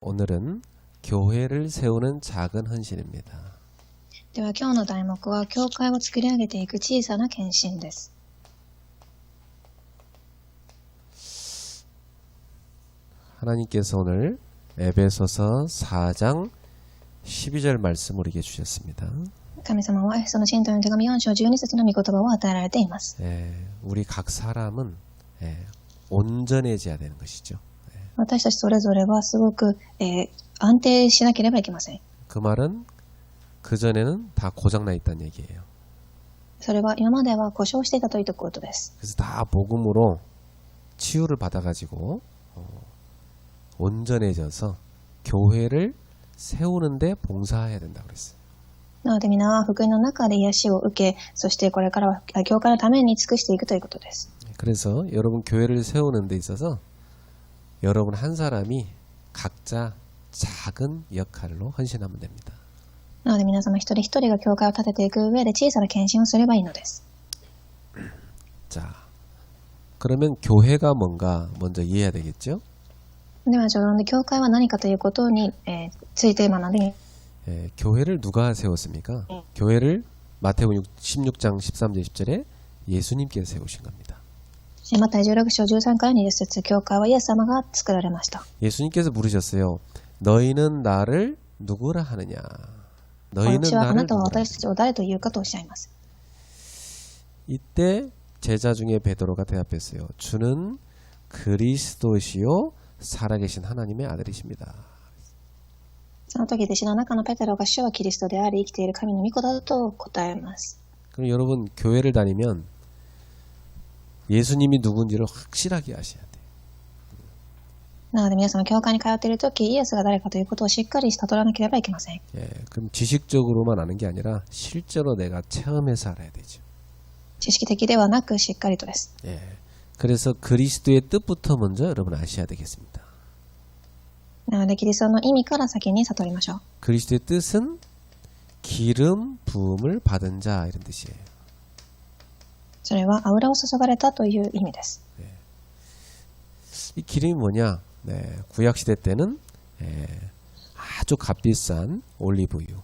오늘은 교회를 세우는 작은 헌신입니다. では今日の題目は教会を作り上げていく小さな献身です。 하나님께서 오늘 에베소서 4장 12절 말씀을 우리에게 주셨습니다. 神様はエフェソの信徒の手紙4章12節の御言葉を与えられています。 우리 각 사람은 온전해져야 되는 것이죠. 私たちそれぞれはすごく、安定しなければいけません。 그 말은 그전에는 다 고장나 있다는 얘기예요. それは今までは故障していたということです。 그래서 다 복음으로 치유를 받아가지고 온전해져서 교회를 세우는데 봉사해야 된다고 그랬어요. なので皆は福音の中で癒しを受け、そしてこれからは教会のために尽くしていくということです。 그래서 여러분 교회를 세우는 데 있어서 여러분 한 사람이 각자 작은 역할로 헌신하면 됩니다. なので皆様一人一人が教会を建てていく上で小さな献身をすればいいのです。 자, 그러면 교회가 뭔가 먼저 이해해야 되겠죠? では序論で教会は何かということに、ついて学んで 교회를 누가 세웠습니까? 교회를 마태복음 16장 13절 10절에 예수님께서 세우신 겁니다. マタイ16章13から20節、教会はイエス様が作られました。 예수님께서 물으셨어요. 너희는 나를 누구라 하느냐? 너희는 私はあ 나를 なたは 누구라 私たちを誰というかとおっしゃいます。 이때 제자 중에 베드로가 대답했어요. 주는 그리스도시요 살아계신 하나님의 아들이십니다. その時弟子の中のペテロが主はキリストであり生きている神の御子だと答えます。 그럼 여러분 교회를 다니면 예수님이 누군지를 확실하게 아셔야 돼요. なので皆様教会に通っている時イエスが誰かということをしっかり悟らなければいけません。 그럼 지식적으로만 아는 게 아니라 실제로 내가 체험해서 알아야 되죠. 知識的ではなくしっかりとです。 그래서 그리스도의 뜻부터 먼저 여러분 아셔야 되겠습니다. なのでキリストの意味から先に悟りましょう。 그리스도의 뜻은 기름 부음을 받은 자 이런 뜻이에요. それは油を注がれたという意味です。 이 기름이 뭐냐? 구약시대 때는 아주 값비싼 올리브유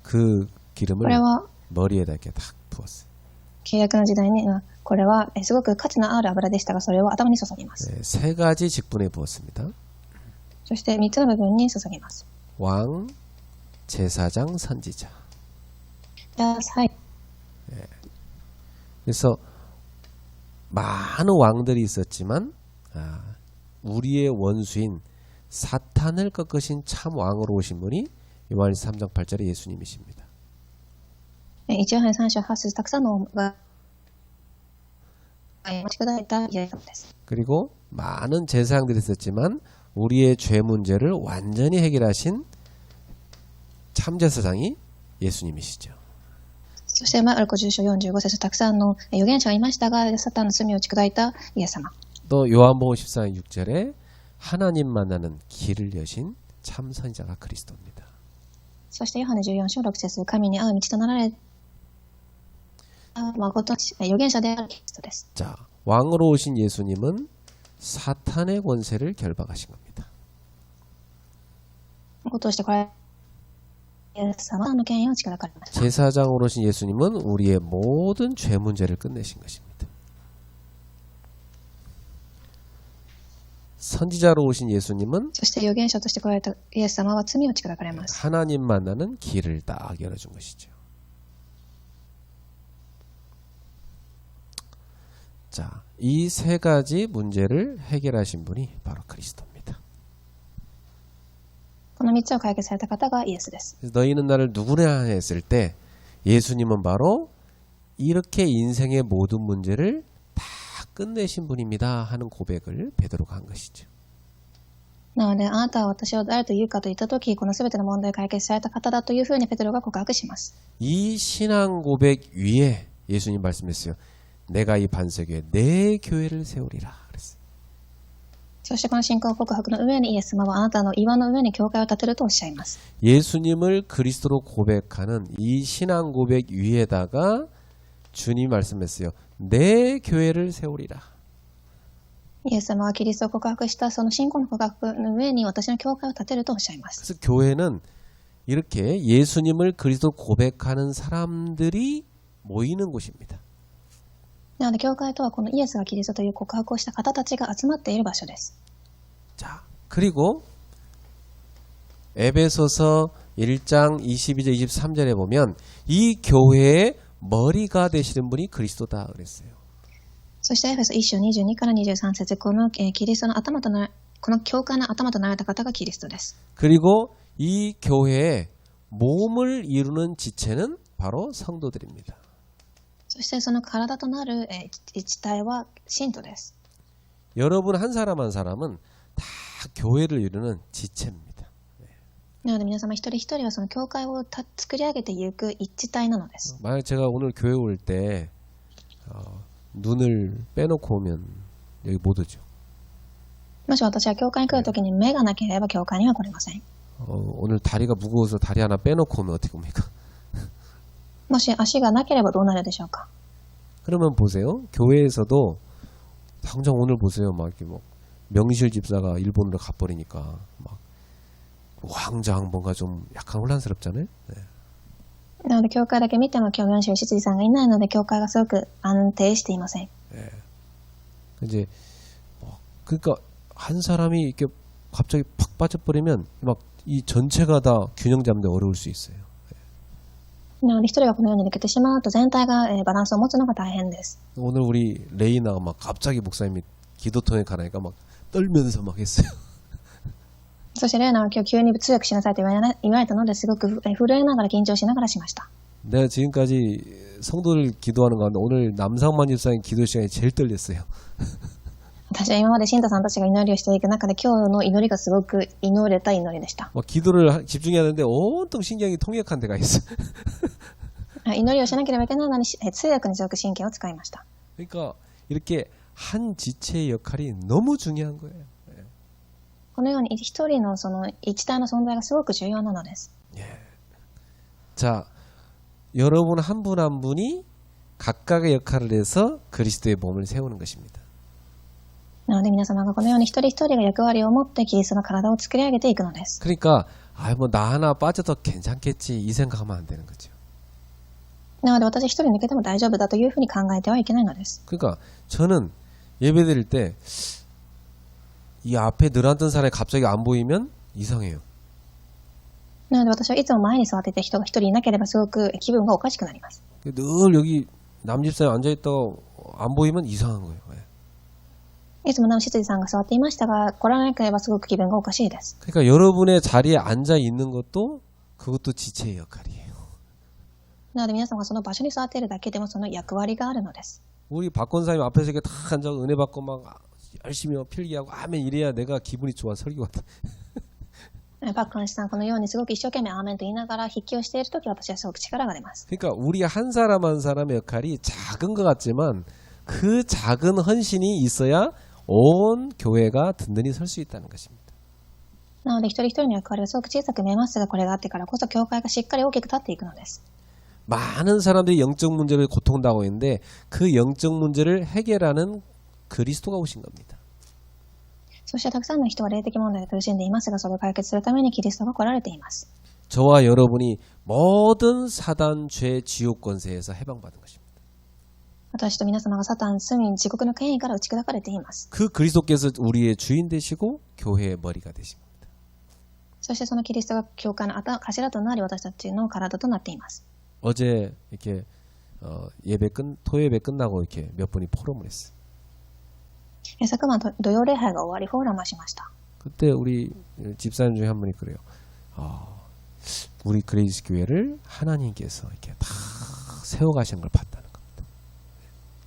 그 기름을 これは 머리에다 이렇게 탁 부었어요. 契約の時代にこれはすごく価値のある油でしたが、それを頭に注ぎます。 세 가지 직분에 부었습니다. そして3つの部分に注ぎます。 왕, 제사장, 선지자. はい。 그래서 많은 왕들이 있었지만 우리의 원수인 사탄을 꺾으신 참 왕으로 오신 분이 요한일서 3장 8절에 예수님이십니다. 一応3章8節たくさんの王が持ち砕いたイエス様です。 그리고 많은 제사장들이 있었지만 우리의 죄 문제를 완전히 해결하신 참 제사장이 예수님이시죠. そしてマルコ10章45節たくさんの預言者がいましたが、サタンの罪を打ち砕いたイエス様。 또 요한복음 14장 6절에 하나님 만나는 길을 여신 참 선지자가 그리스도입니다. そしてヨハネ14章6節、神に会う道となられた誠の預言者であるキリストです。 자, 왕으로 오신 예수님은 사탄의 권세를 결박하신 겁니다. 王としてこれイエス様の権威を打ち砕かれました。 제사장으로 오신 예수님은 우리의 모든 죄 문제를 끝내신 것입니다. 선지자로 오신 예수님은 そして預言者として来られたイエス様は罪を打ち砕かれます。 하나님 만나는 길을 딱 열어준 것이죠. 자, 이 세 가지 문제를 해결하신 분이 바로 그리스도입니다. この3つを解決された方がイエスです。 너희는 나를 누구냐 했을 때 예수님은 바로 이렇게 인생의 모든 문제를 다 끝내신 분입니다 하는 고백을 베드로가 한 것이죠. なので、あなたは私を誰と言うかと言ったとき、このすべての問題を解決された方だというふうにペテロが告白します。 이 신앙 고백 위에 예수님 말씀했어요. 내가 이 반석 위에 내 교회를 세우리라 그랬어요. そしてこの信仰告白の上にイエス様はあなたの岩の上に教会を建てるとおっしゃいます。 예수님을 그리스도로 고백하는 이 신앙 고백 위에다가 주님 말씀했어요. 내 교회를 세우리라. イエス様がキリストを告白したその信仰の告白の上に私の教会を建てるとおっしゃいます。 그래서 교회는 이렇게 예수님을 그리스도 고백하는 사람들이 모이는 곳입니다. なので教会とはこのイエスがキリストという告白をした方たちが集まっている場所です。 자, 그리고 에베소서 1장 22절 23절에 보면 이 교회의 머리가 되시는 분이 그리스도다 그랬어요. そしてエフェソ1章22から23節このキリストの頭となこの教会の頭となられた方がキリストです。 그리고 이 교회의 몸을 이루는 지체는 바로 성도들입니다. そしてその体となる一体は信徒です。 여러분 한 사람 한 사람은 다 교회를 이루는 지체입니다. なので皆様一人一人はその教会を作り上げていく一体なのです。 만약 제가 오늘 교회 올 때 눈을 빼놓고 오면 여기 못 오죠. もし私は教会に来るときに目がなければ教会には来れません。 오늘 다리가 무거워서 다리 하나 빼놓고 오면 어떻게 옵니까? もし足がなければどうなるでしょうか。 그러면 보세요. 교회에서도 당장 오늘 보세요. 막 이렇게 뭐 명실 집사가 일본으로 가버리니까 막 왕장 뭔가 좀 약간 혼란스럽잖아요. 네. なので教会だけ見ても教元宗執事さんがいないので教会がすごく安定していません。 네. 이제 그러니까 한 사람이 이렇게 갑자기 팍 빠져버리면 막 이 전체가 다 균형 잡는데 어려울 수 있어요. なので一人がこのように抜けてしまうと全体がバランスを持つのが大変です。 오늘 우리 레이나가 막 갑자기 목사님이 기도통에 가라니까 막 떨면서 막 했어요. そしてレーナは今日急に強くしなさいと言われたのですごく震えながら緊張しながらしました。 내가 지금까지 성도를 기도하는 가운데 오늘 남상만 집사님 기도 시간이 제일 떨렸어요. 私は今まで信徒さんたちが祈りをしていく中で今日の祈りがすごく祈れた祈りでした。 막 기도를 집중해야 하는데 온통 신경이 통역한 데가 있어. 祈りをしなければいけないのに通訳にすごく神経を使いました。 그러니까 이렇게 한 지체의 역할이 너무 중요한 거예요. このように一人のその一体の存在がすごく重要なのです。 자, 여러분 한 분 한 분이 각각의 역할을 해서 그리스도의 몸을 세우는 것입니다. なので皆様がこのように一人一人が役割を持ってキリストの体を作り上げていくのです。 그러니까 뭐 나 하나 빠져도 괜찮겠지 이 생각하면 안 되는 거죠. なので私一人抜けても大丈夫だというふうに考えてはいけないのです。 그러니까 저는 예배 드릴 때 이 앞에 늘 앉던 사람이 갑자기 안 보이면 이상해요. なので私はいつも前に座っていて人が一人いなければすごく気分がおかしくなります。 늘 여기 남집사에 앉아있다가 안 보이면 이상한 거예요. いつも執事さんが座っていましたが来らなければすごく気分がおかしいです。 그러니까 여러분의 자리에 앉아 있는 것도 그것도 지체의 역할이에요. なので皆様がその場所に座っているだけでもその役割があるのです。 우리 박 권사님 앞에서 이렇게 탁 앉아 은혜 받고 막 열심히 필기하고 아멘 이래야 내가 기분이 좋아 설교가. パックン氏さんこのようにすごく一生懸命アーメンと言いながら筆記をしているとき私はすごく力が出ます。 그러니까 우리 한 사람 한 사람의 역할이 작은 것 같지만 그 작은 헌신이 있어야 온 교회가 든든히 설 수 있다는 것입니다. なので一人一人の役割がすごく小さく見えますがこれがあってからこそ教会がしっかり大きく立っていくのです。 많은 사람들이 영적 문제를 고통당하고 있는데 그 영적 문제를 해결하는 그리스도가 오신 겁니다. そしてたくさんの人は霊的問題で苦しんでいますがそれを解決するためにキリストが来られています。 저와 여러분이 모든 사단 죄 지옥 권세에서 해방받은 것입니다. 私と皆様がサタン罪地獄の権威から打ち砕かれています。 그 그리스도께서 우리의 주인 되시고 교회의 머리가 되십니다. そしてそのキリストが教会の頭となり私たちの体となっています。 어제 이렇게 토예배 끝나고 이렇게 몇 분이 포럼을 했어요. 昨晩土曜礼拝が終わりフォーラムをしました。 그때 우리 집사님 중에 한 분이 그래요. 우리 그레이스 교회를 하나님께서 이렇게 다 세워가시는 걸 봤다는 겁니다.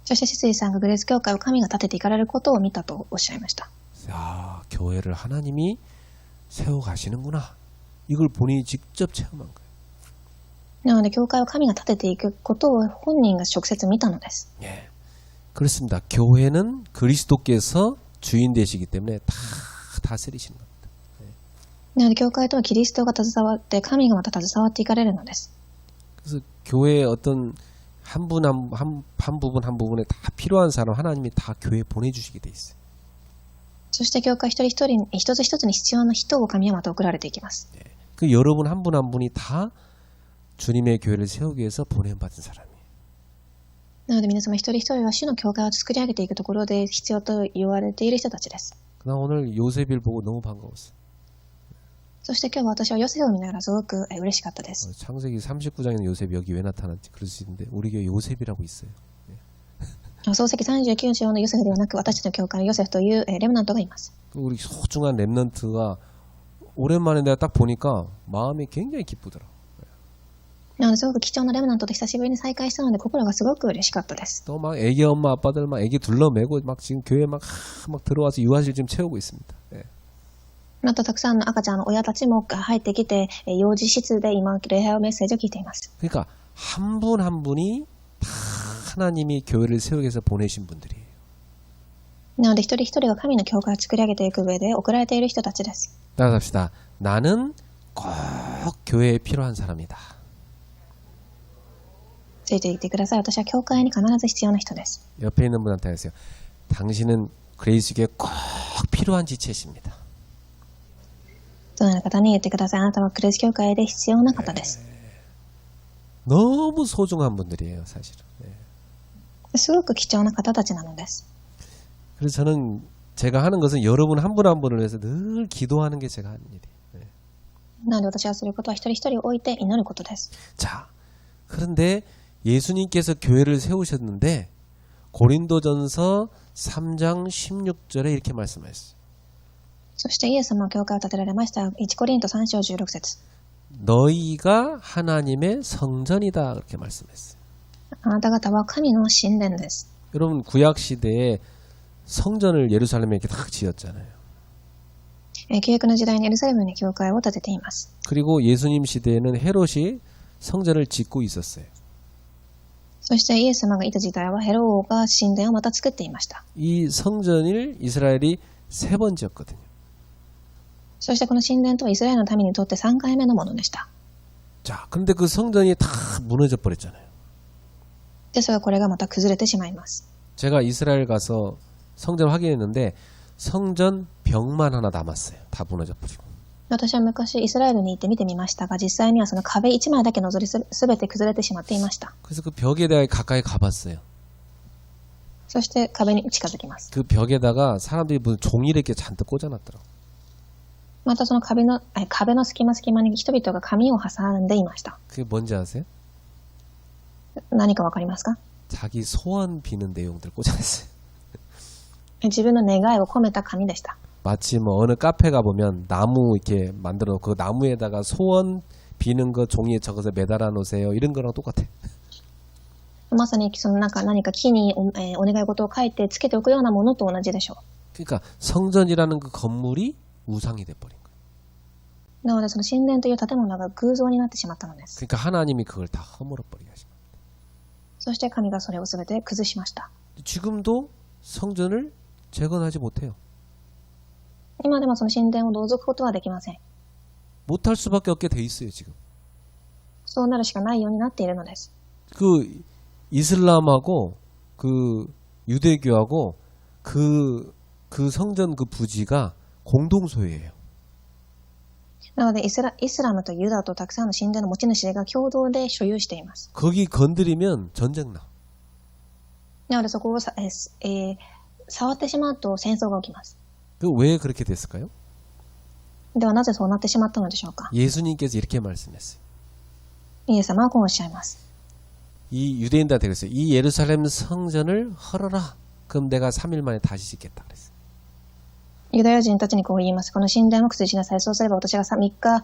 そして執事さんがグレース教会を神が立てていかれることを見たとおっしゃいました。 교회를 하나님이 세워가시는구나. 이걸 본인이 직접 체험한 거예요. なので教会を神が立てていくことを本人が直接見たのです。 예, 그렇습니다. 교회는 그리스도께서 주인 되시기 때문에 다 다스리시는 겁니다. なので教会とはキリストが携わって神がまた携わっていかれるのです。 그래서 교회의 어떤 한 부분 한 부분에 다 필요한 사람 하나님이 다 교회에 보내주시게 돼 있어요. そして教会一人一人、一つ一つに必要な人を神はまた送られていきます。 그 여러분 한 분 한 분이 다 주님의 교회를 세우기 위해서 보냄받은 사람이에요. なので皆様一人一人は主の教会を作り上げていくところで必要と言われている人たちです。 나 오늘 요셉일 보고 너무 반가웠어. そして今日は私はヨセフを見ながらすごく嬉しかったです。 창세기 39장에는 요셉이 여기 왜 나타났지 그럴 수 있는데 우리 교회 요셉이라고 있어요. 創世記39章のヨセフではなく私たちの教会のヨセフというレムナントがいます。 우리 소중한 랩넌트가 오랜만에 내가 딱 보니까 마음이 굉장히 기쁘더라. なのですごく貴重なレムナントと久しぶりに再会したので心がすごく嬉しかったです。 또 막 애기 엄마 아빠들 막 애기 둘러매고 막 지금 교회 막 들어와서 유아실 지금 채우고 있습니다. 예. またたくさんの赤ちゃんの親たちも入ってきて幼児室で今礼拝メッセージを聞いています。 그러니까 한 분 한 분이 다 하나님이 교회를 세우기 위해서 보내신 분들이에요. なので一人一人が神の教会を作り上げていく上で送られている人たちです。 따라합시다. 나는 꼭 교회에 필요한 사람이다. ついていてください。私は教会に必ず必要な人です。 옆에 있는 분한테 하세요. 당신은 그레이스 교회에 꼭 필요한 지체십니다. その方に言ってください。あなたはクレス教会で必要な方です。 너무 소중한 분들이에요, 사실은. 예. すごく貴重な方たちなのです。 그래서 저는 제가 하는 것은 여러분 한 분 한 분을 위해서 늘 기도하는 게 제가 하는 일이에요. 예. なので私がすることは一人一人を置いて祈ることです。 자, 그런데 예수님께서 교회를 세우셨는데 고린도전서 3장 16절에 이렇게 말씀하셨어요. そしてイエス様は教会を建てられました。1コリント3章16節 너희가 하나님의 성전이다 그렇게 말씀했어요. あなた方は神の神殿です。 여러분 구약 시대에 성전을 예루살렘에 이렇게 딱 지었잖아요. 旧約の時代にエルサレムに教会を建てています。 그리고 예수님 시대에는 헤롯이 성전을 짓고 있었어요. そしてイエス様がいた時代はヘロ王が神殿をまた作っていました。 이 성전을 이스라엘이 세 번 지었거든요. そしてこの神殿とはイスラエルの民にとって3回目のものでした。 자, 그런데 그 성전이 다 무너져 버렸잖아요. ですがこれがまた崩れてしまいます。 제가 이스라엘 가서 성전 확인했는데 성전 벽만 하나 남았어요. 다 무너져 버리고. 私は昔イスラエルに行って見てみましたが、実際にはその壁1枚だけ残りすべて崩れてしまっていました。 그래서 그 벽에 대해 가까이 가봤어요. そして壁に近づきます。 그 벽에다가 사람들이 무슨 종이를 이렇게 잔뜩 꽂아놨더라고. またその壁の隙間に人々が紙を挟んでいました。 그게 뭔지 아세요? 何かわかりますか？ 자기 소원 비는 내용들 꽂아놨어요. 自分の願いを込めた紙でした。 마치 뭐 어느 카페 가보면 나무 이렇게 만들어 놓고 그 나무에다가 소원 비는 거 종이에 적어서 매달아 놓으세요. 이런 거랑 똑같아. まさにその何か木にお願い事を書いてつけておくようなものと同じでしょ 그러니까 성전이라는 그 건물이 우상이 돼버린 거예요. う。なのでその神殿という建物が偶像になってしまったのです。 그러니까 하나님이 그걸 다 허물어버리게 하신 거예요. そして神がそれを全て崩しました。 지금도 성전을 재건하지 못해요. 今でもその神殿を同族くことはできません。 못할 수밖에 없게 돼 있어요 지금. そうなるしかないようになっているのです。 그 이슬람하고 그 유대교하고 그 성전 그 부지가 공동소유예요. なのでイスラムとユダとたくさんの神殿の持ち主が共同で所有しています。 거기 건드리면 전쟁 나. なのでそこを触ってしまうと戦争が起きます。 왜 그렇게 됐을까요? ではなぜそうなってしまったのでしょうか。 예수님께서 이렇게 말씀했어요. イエス様はこうおっしゃいます。 이 유대인들한테 그랬어요. 이 예루살렘 성전을 헐어라. 그럼 내가 3일 만에 다시 짓겠다 그랬어요. ユダヤ人たちにこう言います。この神殿を崩しなさい。そうすれば私が3日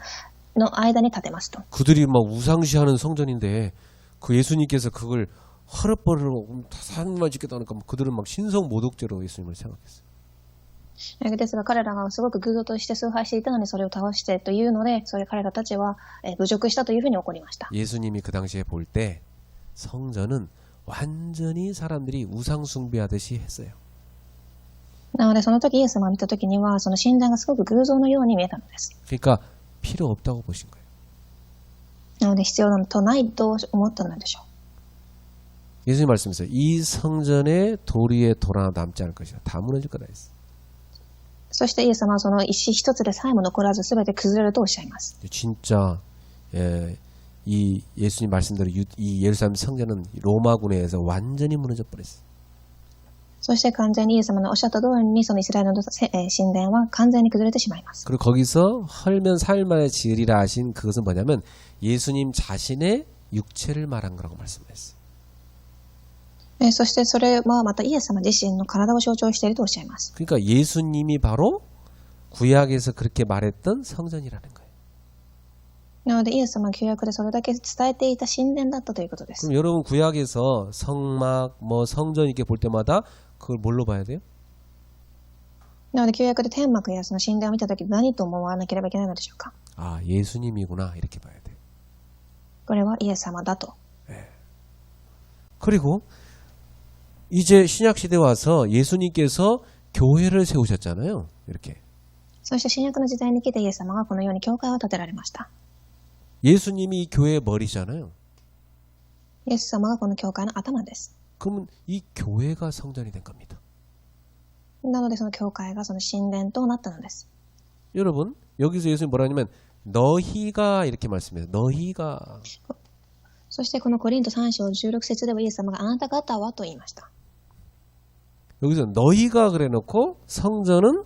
の間に建てますと。 그들이 막 우상시하는 성전인데 그 예수님께서 그걸 헐어버리고 3일만 짓겠다 하니까 그들은 막 신성 모독죄로 예수님을 생각했어요. ですが彼らがすごく偶像として崇拝していたのにそれを倒してというので、それ彼らたちは侮辱したというふうに怒りました。 예수님이 그 당시에 볼 때 성전은 완전히 사람들이 우상 숭배하듯이 했어요. なのでその時イエス様を見た時にはその神殿がすごく偶像のように見えたのです。 그러니까 필요 없다고 보신 거예요. なので必要とないと思ったのでしょう。 예수님 말씀하세요. 이 성전에 돌 위에 돌 하나 남지 않을 것이다. 다 무너질 거다 했어요. そしてイエス様はその石一つでさえも残らず全て崩れるとおっしゃいます。 진짜 이 예수님 말씀대로 이 예루살렘 성전은 로마군에 의해서 완전히 무너져 버렸어요. そして完全にイエス様のおっしゃった通りにそのイスラエルの神殿は完全に崩れてしまいます。 그리고 거기서 헐면 4일 만에 지으리라 하신 그것은 뭐냐면 예수님 자신의 육체를 말한 거라고 말씀했어요. そしてそれはまたイエス様自身の体を象徴しているとおっしゃいます。 그러니까 예수님이 바로 구약에서 그렇게 말했던 성전이라는 거예요. なのでイエス様は旧約でそれだけ伝えていた神殿だったということです。 그럼 여러분 구약에서 성막 뭐 성전 이렇게 볼 때마다 그걸 뭘로 봐야 돼요? なので旧約で天幕やその神殿を見たとき何と思わなければいけないのでしょうか。 아 예수님이구나 이렇게 봐야 돼요. これはイエス様だと。 그리고 이제 신약 시대 와서 예수님께서 교회를 세우셨잖아요. 이렇게. そして新約の時代に来てイエス様がこのように教会を建てられました。 예수님이 이 교회의 머리잖아요. イエス様がこの教会の頭です。 그러면 이 교회가 성전이 된 겁니다. なのでその教会がその神殿となったのです。 여러분 여기서 예수님 뭐라 하냐면 너희가 이렇게 말씀해요. 너희가. そしてこのコリント3章16節ではイエス様があなた方はと言いました。 여기서 너희가 그래놓고 성전은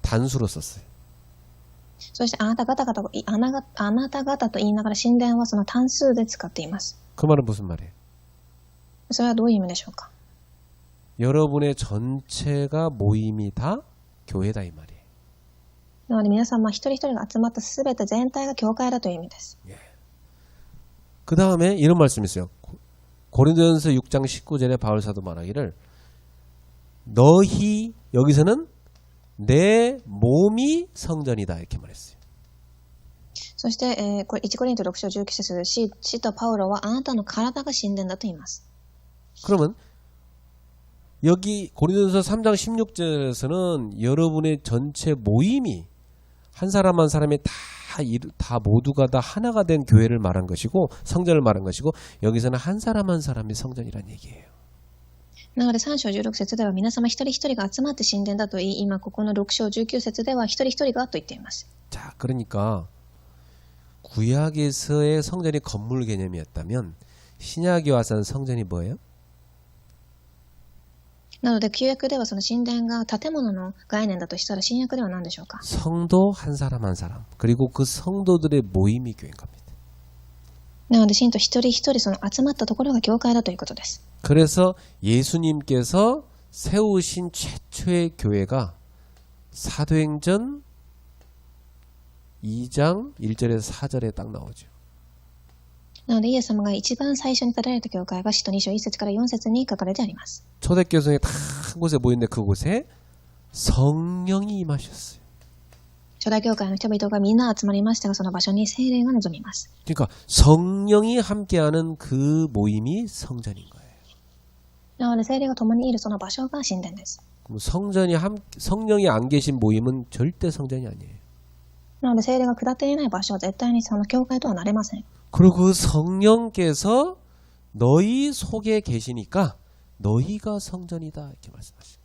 단수로 썼어요. そしてあなた方と言いながら神殿はその単数で使っています。 그 말은 무슨 말이에요? それはどういう意味でしょうか。 여러분의 전체가 모임이 다 교회다 이 말이에요. なので皆様一人一人が集まったすべて全体が教会だという意味です。 그 다음에 이런 말씀이 있어요. 고린도전서 6장 19절에 바울 사도 말하기를 너희 여기서는 내 몸이 성전이다 이렇게 말했어요. そして、これ1コリント6章19節で使徒パウロはあなたの体が神殿だと言います。 그러면 여기 고린도전서 3장 16절에서는 여러분의 전체 모임이 한 사람 한 사람이 다 모두가 다 하나가 된 교회를 말한 것이고 성전을 말한 것이고 여기서는 한 사람 한 사람이 성전이란 얘기예요. なので3章16節では皆様一人一人が集まって神殿だと言い、今ここの6章19節では一人一人がと言っています。 자, 그러니까 구약에서의 성전이 건물 개념이었다면 신약에 와서는 성전이 뭐예요? なので旧約ではその神殿が建物の概念だとしたら新約では何でしょうか。 성도 한 사람 한 사람 그리고 그 성도들의 모임이 교회인 겁니다. なので信徒一人一人その集まったところが教会だということです。 그래서 예수님께서 세우신 최초의 교회가 사도행전 2장 1절에서 4절에 딱 나오죠. なのでイエス様が一番最初に建てられた教会が使徒2章1節から4節に書かれてあります。 초대교성이 다 한 곳에 모였는데 그곳에 성령이 임하셨어요. 初代教会の人々がみんな集まりましたがその場所に聖霊が臨みます。 그러니까 성령이 함께하는 그 모임이 성전인 거예요. なので聖霊が共にいるその場所が神殿です。 그럼 성령이 안 계신 모임은 절대 성전이 아니에요. なので聖霊が下っていない場所は絶対にその教会とはなれません。 그리고 그 성령께서 너희 속에 계시니까 너희가 성전이다 이렇게 말씀하시죠.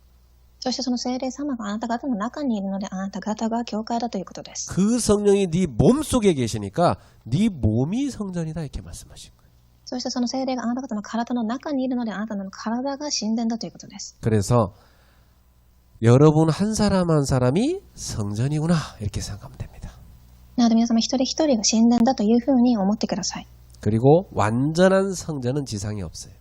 そしてその聖霊様があなた方の中にいるのであなた方が教会だということです。 그 성령이 네 몸 속에 계시니까 네 몸이 성전이다 이렇게 말씀하신 거예요. そしてその聖霊があなた方の体の中にいるのであなたの体が神殿だということです。 그래서 여러분 한 사람 한 사람이 성전이구나 이렇게 생각하면 됩니다. なので皆様一人一人が神殿だというふうに思ってください。 그리고 완전한 성전은 지상에 없어요.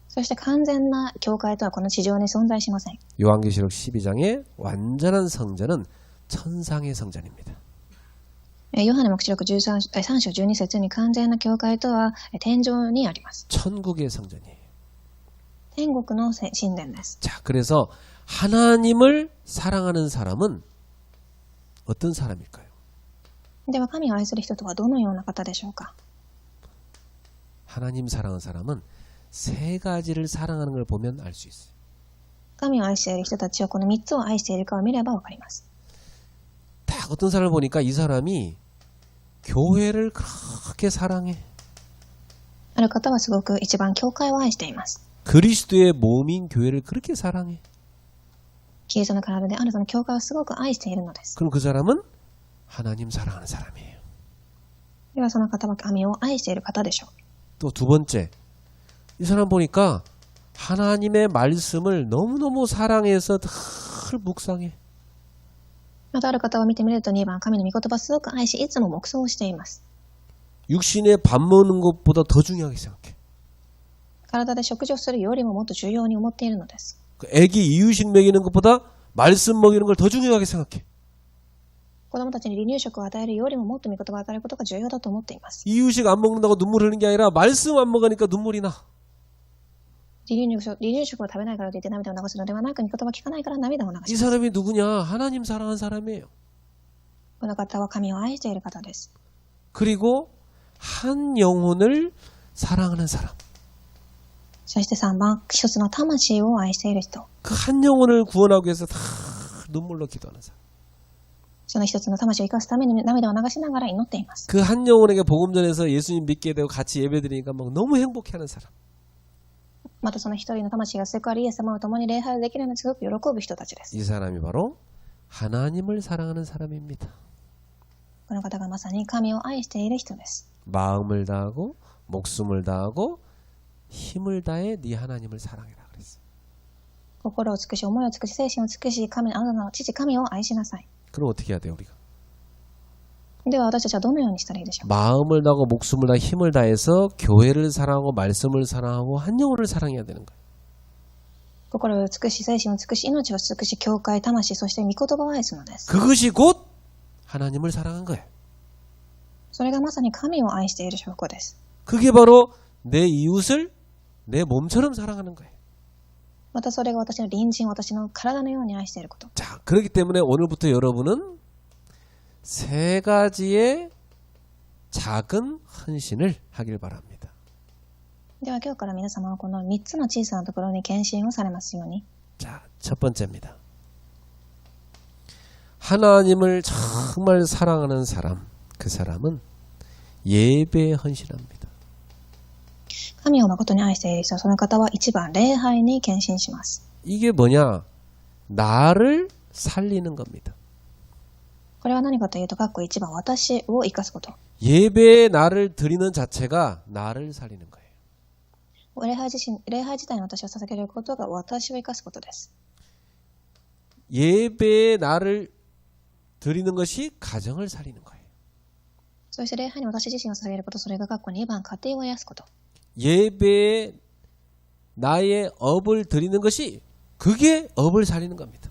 そして完全な教会とはこの地上に存在しません。 요한계시록 12장의 완전한 성전은 천상의 성전입니다. ヨハネ黙示録3章12節に完全な教会とは天上にあります。 천국의 성전이에요. 天国の神殿です。 자, 그래서 하나님을 사랑하는 사람은 어떤 사람일까요? では神を愛する人とはどのような方でしょうか。 하나님 사랑하는 사람은 세 가지를 사랑하는 걸 보면 알 수 있어요. 神を愛している人たちはこの3つを愛しているかを見ればわかります。 딱 어떤 사람을 보니까 이 사람이 교회를 그렇게 사랑해. ある方はすごく一番教会を愛しています。 그리스도의 몸인 교회를 그렇게 사랑해. 消えそうな体であるその教会をすごく愛しているのです。 그럼 그 사람은 하나님 사랑하는 사람이에요. ではその方は神を愛している方でしょう。 또 두 번째, 이 사람 보니까 하나님의 말씀을 너무너무 사랑해서 늘 묵상해. またある方を見てみると2番、神の御言葉をすごく愛し、いつも黙想をしています。 육신에 밥 먹는 것보다 더 중요하게 생각해. 体で食事をするよりももっと重要に思っているのです。 그 애기 이유식 먹이는 것보다 말씀 먹이는 걸 더 중요하게 생각해. 子供たちに離乳食を与えるよりももっと御言葉を与えることが重要だと思っています。 이유식 안 먹는다고 눈물 흘리는 게 아니라 말씀 안 먹으니까 눈물이 나. 離乳食を食べないからといって涙を流すのではなく、御言葉を聞かないから涙を流し 이 ます。 사람이 누구냐? 하나님 사랑하는 사람이에요. この方は神を愛している方です。 그리고 한 영혼을 사랑하는 사람. そして3番、一つの魂を愛している人。 그 한 영혼을 구원하기 위해서 다 눈물로 기도하는 사람. その一つの魂を生かすために涙を流しながら祈っています。 그 한 영혼에게 복음 전해서 예수님 믿게 되고 같이 예배드리니까 막 너무 행복해하는 사람. またその一人の魂が救われイエス様を共に礼拝できるのにすごく喜ぶ人たちです。 이 사람이 바로 하나님을 사랑하는 사람입니다. この方がまさに神を愛している人です。 마음을 다하고 목숨을 다하고 힘을 다해 네 하나님을 사랑해라 그랬어. 心を尽くし、思いを尽くし、精神を尽くし、あなたの父神を愛しなさい。 그럼 어떻게 해야 돼 우리가? では私たちはどのようにしたらいいでしょう。 마음을 다하고 목숨을 다해 힘을 다해서 교회를 사랑하고 말씀을 사랑하고 한 영혼을 사랑해야 되는 거야. 心を尽くし、精神を尽くし、命を尽くし、教会、魂、そして御言葉を愛すのです。 그것이 곧 하나님을 사랑한 거야. それがまさに神を愛している証拠です。 그게 바로 내 이웃을 내 몸처럼 사랑하는 거예요. またそれが私の隣人、私の体のように愛していること。 자, 그렇기 때문에 오늘부터 여러분은 세 가지의 작은 헌신을 하길 바랍니다. では今日から皆様はこの3つの小さなところに献身をされますように。 자, 첫 번째입니다. 하나님을 정말 사랑하는 사람, 그 사람은 예배에 헌신합니다. 神を誠に愛している人、その方は一番礼拝に献身します。 이게 뭐냐? 나를 살리는 겁니다. これは何かというと、1番、私を生かすこと。 예배에 나를 드리는 자체가 나를 살리는 거예요. 礼拝自体に私を捧げることが私を生かすことです。 예배에 나를 드리는 것이 가정을 살리는 거예요. そして礼拝に私自身を捧げること、それが2番、家庭を癒すこと。 예배에 나의 업을 드리는 것이 그게 업을 살리는 겁니다.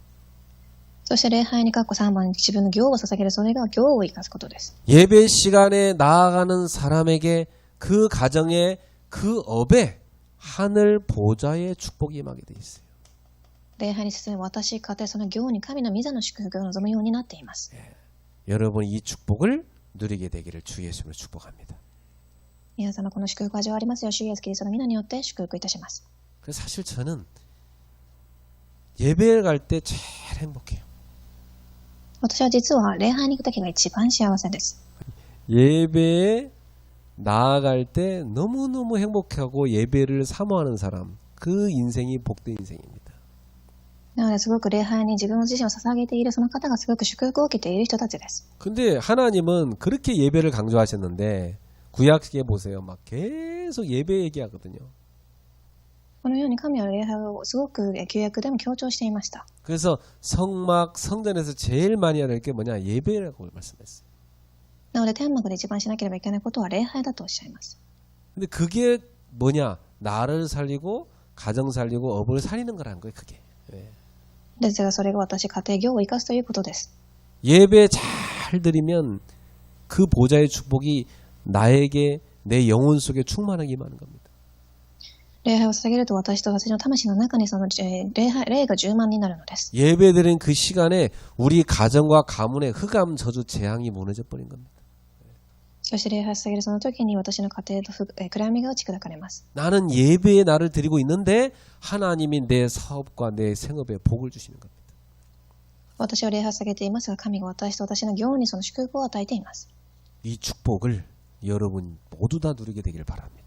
そして礼拝に3番、自分の業を捧げる、それが業を生かすことです。 예배 시간에 나아가는 사람에게 그 가정에 그 업에 하늘 보좌의 축복이 임하게 돼 있어요. 礼拝に進む私、家庭、その業に神の御座の祝福を望むようになっています。 여러분 이 축복을 누리게 되기를 주 예수님으로 축복합니다. 皆様この祝福を味わわれますよう、主イエスキリストの皆によって祝福いたします。 그래서 사실 저는 예배를 갈 때 제일 행복해요. 私は実は礼拝に行くときが一番幸せです。 예배에 나아갈 때 너무너무 행복하고 예배를 사모하는 사람, 그 인생이 복된 인생입니다. なのですごく礼拝に自分自身を捧げているその方がすごく祝福を受けている人たちです。 근데 하나님은 그렇게 예배를 강조하셨는데 구약에 보세요. 막 계속 예배 얘기하거든요. このように神は礼拝をすごく旧約でも強調していました。 그래서 성막, 성전에서 제일 많이 해야 될 게 뭐냐? 예배라고 말씀했어요. なので天幕で一番しなければいけないことは礼拝だとおっしゃいます。 근데 그게 뭐냐? 나를 살리고 가정 살리고 업을 살리는 거라는 거예요. 그게. 예. ですがそれが私、家庭業を生かすということです。 예배 잘 드리면 그 보좌의 축복이 나에게 내 영혼 속에 충만하게 임하는 겁니다. 礼拝を捧げると私と私の魂の中にその霊が充満になるのです。 예배 드린 그 시간에 우리 가정과 가문의 흑암 저주 재앙이 무너져 버린 겁니다. そして礼拝を捧げるその時に私の家庭と暗闇が打ち砕かれます。 나는 예배에 나를 드리고 있는데 하나님이 내 사업과 내 생업에 복을 주시는 겁니다. 私は礼拝を捧げていますが、神が私と私の業にその祝福を与えています。 이 축복을 여러분 모두 다 누리게 되기를 바랍니다.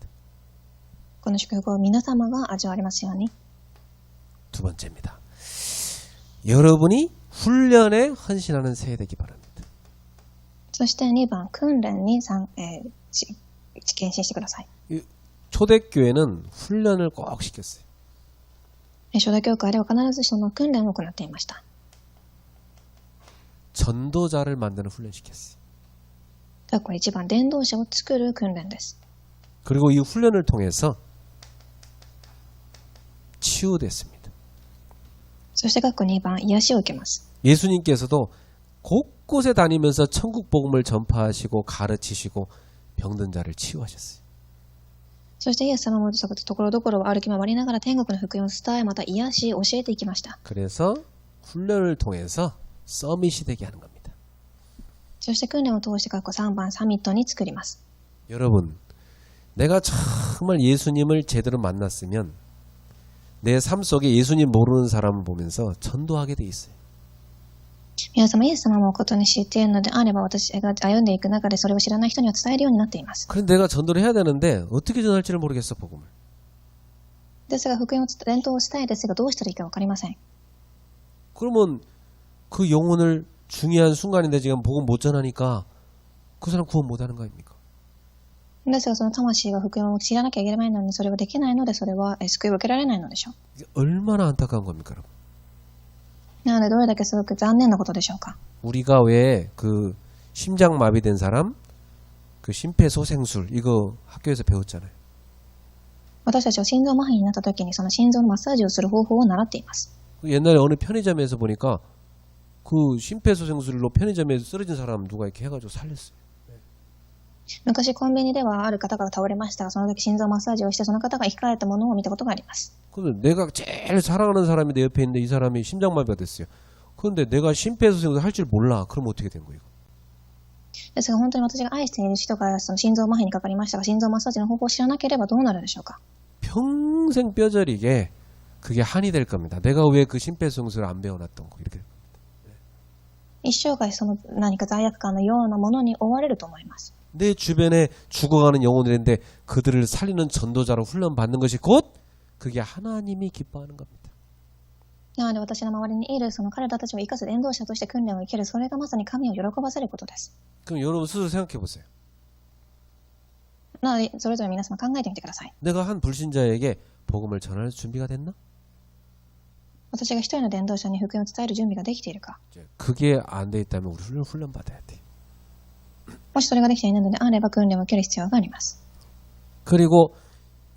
この祝福を皆様が味わわれますように。 두 번째입니다. 여러분이 훈련에 헌신하는 세대이기 바랍니다. そして2番、訓練に献身してください。 초대교회는 훈련을 꼭 시켰어요. 初代教会では必ずその訓練を行っていました。 전도자를 만드는 훈련 시켰어요. これ1番、伝道者を作る訓練です。 그리고 이 훈련을 통해서 치유됐습니다. そして各2番、癒しを受けます。 예수님께서도 곳곳에 다니면서 천국 복음을 전파하시고 가르치시고 병든 자를 치유하셨어요. そしてイエス様もところどころを歩き回りながら天国の福音を伝え、また癒し、教えていきました。 그래서 훈련을 통해서 서밋이 되게 하는 겁니다. そして訓練を通して各3番、サミットに作ります。 여러분, 내가 정말 예수님을 제대로 만났으면 내 삶 속에 예수님 모르는 사람을 보면서 전도하게 돼 있어요. 皆様、イエス様をことに知っているのであれば、私が歩んでいく中でそれを知らない人には伝えるようになっています。 그런데 내가 전도를 해야 되는데 어떻게 전할지를 모르겠어, 복음을. ですが、福音を伝統を伝えですが、どうしたらいいかわかりません。 그러면 그 영혼을 중요한 순간인데 지금 복음 못 전하니까 그 사람 구원 못 하는 거 아닙니까? ですが、その魂が福音を知らなきゃいけないのに、それはできないので、それは救いを受けられないのでしょう。 이게 얼마나 안타까운 겁니까, 여러분? なので、どれだけすごく残念なことでしょうか。 우리가 왜 그 심장 마비된 사람, 그 심폐소생술 이거 학교에서 배웠잖아요. 私たちは心臓麻痺になった時に、その心臓のマッサージをする方法を習っています。 옛날에 어느 편의점에서 보니까 그 심폐소생술로 편의점에서 쓰러진 사람 누가 이렇게 해가지고 살렸어요. 昔コンビニではある方が倒れましたが、その時心臓マッサージをしてその方が生き返ったものを見たことがあります。 근데 내가 제일 사랑하는 사람이 내 옆에 있는데 이 사람이 심장마비가 됐어요. 그런데 내가 심폐소생술 할 줄 몰라. 그럼 어떻게 된 거예요? ですが本当に私が愛している人がその心臓麻痺にかかりましたが、心臓マッサージの方法を知らなければどうなるでしょうか。 평생 뼈저리게 그게 한이 될 겁니다. 내가 왜 그 심폐소생술을 안 배워놨던 거 이렇게. 一生涯その何か罪悪感のようなものに追われると思います。 내 주변에 죽어가는 영혼들인데 그들을 살리는 전도자로 훈련받는 것이 곧 그게 하나님이 기뻐하는 겁니다. なので私の周りにいるその彼らたちを生かす伝道者として訓練を受ける、それがまさに神を喜ばせることです。 그럼 여러분 스스로 생각해 보세요. なのでそれぞれ皆様考えてみてください。 내가 한 불신자에게 복음을 전할 준비가 됐나? 私が一人の伝道者に福音を伝える準備ができているか。 그게 안 돼 있다면 우리 훈련 받아야 돼. もしそれができていないのであれば訓練を受ける必要があります。 그리고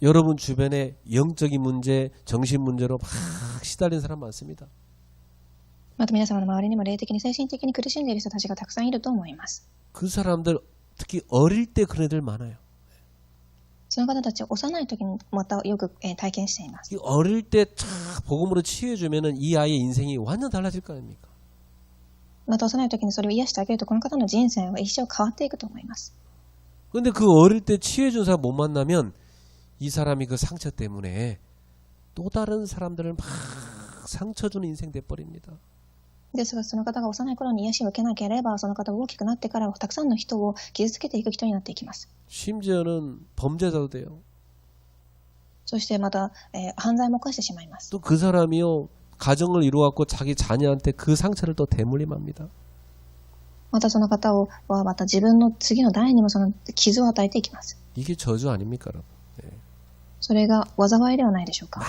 여러분 주변에 영적인 문제, 정신 문제로 막 시달린 사람 많습니다. また皆様の周りにも霊的に精神的に苦しんでいる人たちがたくさんいると思います。 그 사람들 특히 어릴 때 그런 애들 많아요. その方たちは幼い時にまたよく体験しています。 이 어릴 때 쫙 복음으로 치유해주면은 이 아이의 인생이 완전 달라질 거 아닙니까? また幼い時にそれを癒してあげると、この方の人生は一生変わっていくと思います。 근데 그 어릴 때 치유해준 사람 못 만나면 이 사람이 그 상처 때문에 또 다른 사람들을 막 상처 주는 인생 돼버립니다. ですが、その方が幼い頃に癒しを受けなければ、その方が大きくなってからたくさんの人を傷つけていく人になっていきます。 심지어는 범죄자도 돼요. そしてまた、犯罪も犯してしまいます。 또 그 사람이요 가정을 이루어갖고 자기 자녀한테 그 상처를 또 대물림합니다. またその方はまた自分の次の代にもその傷を与えていきます。 이게 저주 아닙니까, 여러분? それが災いではないでしょうか。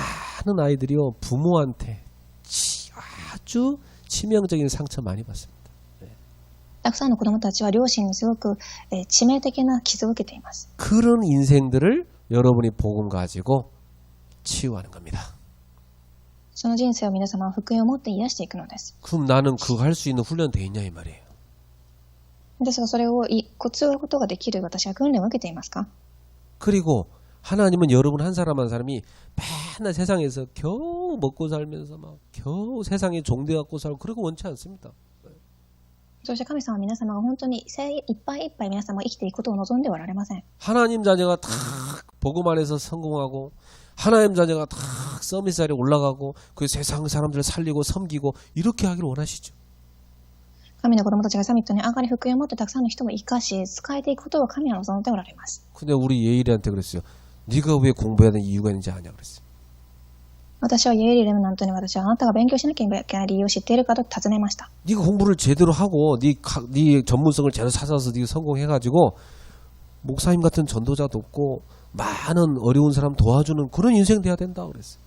많은 아이들이요 부모한테 아주 치명적인 상처 많이 받습니다. たくさんの子供たちは両親にすごく、致命的な傷を受けています。 그런 인생들을 여러분이 복음 가지고 치유하는 겁니다. その人生を皆様は福音を持って癒していくのです。 그럼 나는 그거 할 수 있는 훈련 돼 있냐 이 말이에요. ですがそれをすることができる私は訓練を受けていますか。 그리고 하나님은 여러분 한 사람 한 사람이 맨날 세상에서 겨우 먹고 살면서 막 겨우 세상에 종돼갖고 살고 그러고 원치 않습니다. そして神様は皆様が本当にいっぱいいっぱい皆様が生きていくことを望んでおられません。 하나님 자녀가 다 복음 안에서 성공하고 하나님 자녀가 다 서밋 자리에 올라가고 그 세상 사람들을 살리고 섬기고 이렇게 하기를 원하시죠. 神の子供たちがサミットに上がり福音を持ってたくさんの人を生かし使えていくことを神は望んでおられます。 근데 우리 예일이한테 그랬어요. 네가 왜 공부해야 되는 이유가 있는지 아냐 그랬어요. 私はイェイリーレムナントに私はあなたが勉強しなきゃいけない理由を知っているかと尋ねました。 네가 공부를 제대로 하고 네 전문성을 제대로 찾아서 네가 성공해가지고 목사님 같은 전도자도 없고 많은 어려운 사람 도와주는 그런 인생 돼야 된다 그랬어.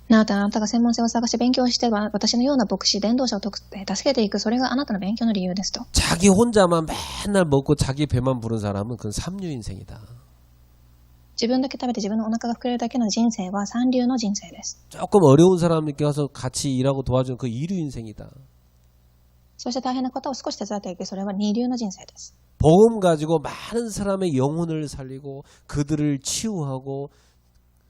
あなたが専門性を探し勉強して私のような牧師伝道者を助けていく、それがあなたの勉強の理由ですと。 자기 혼자만 맨날 먹고 자기 배만 부른 사람은 그건 삼류 인생이다. 自分だけ食べて自分のお腹が膨れるだけの人生は三流の人生です。 조금 어려운 사람에게 가서 같이 일하고 도와주는 그 이류 인생이다. そして大変な方を少し手伝っていく、それは二流の人生です。 복음 가지고 많은 사람의 영혼을 살리고 그들을 치유하고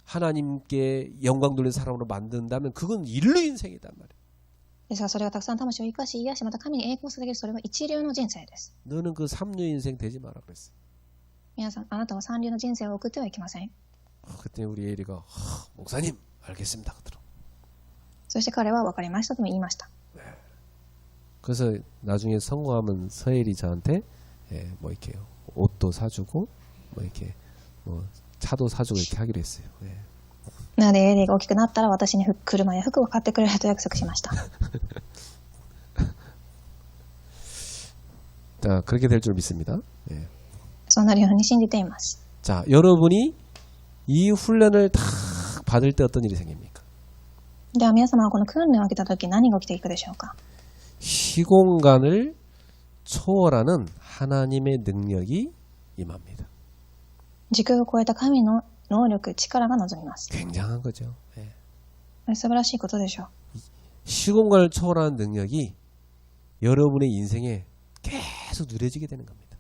하나님께 영광 돌리는 사람으로 만든다면 그건 인류 인생이단 말이야. ですがそれがたくさん魂を生かし癒しまた神に栄光を捧げる、それは一流の人生です。 너는 그 삼류 인생 되지 마라 그랬어. 皆さん、あなたは三流の人生を送ってはいけません。 그때 우리 에리가 목사님 알겠습니다 그더라. そして彼は分かりましたとも言いました。 그래서 나중에 성공하면 서엘이 저한테 뭐 이렇게 옷도 사주고 뭐 이렇게 뭐 차도 사주고 이렇게 하기로 했어요. なのでエリーが大きくなったら私に車や服を買ってくれると約束しました。 자, 그렇게 될 줄 믿습니다. そうなるように信じています。 자, 여러분이 이 훈련을 다 받을 때 어떤 일이 생깁니까? では皆様はこの訓練を受けたとき何が起きていくでしょうか。 시공간을 초월하는 하나님의 능력이 임합니다. 時空を超えた神の能力、力が望みます。 굉장한 거죠. 素晴らしいことでしょう。 시공간을 초월하는 능력이 여러분의 인생에 계속 누려지게 되는 겁니다.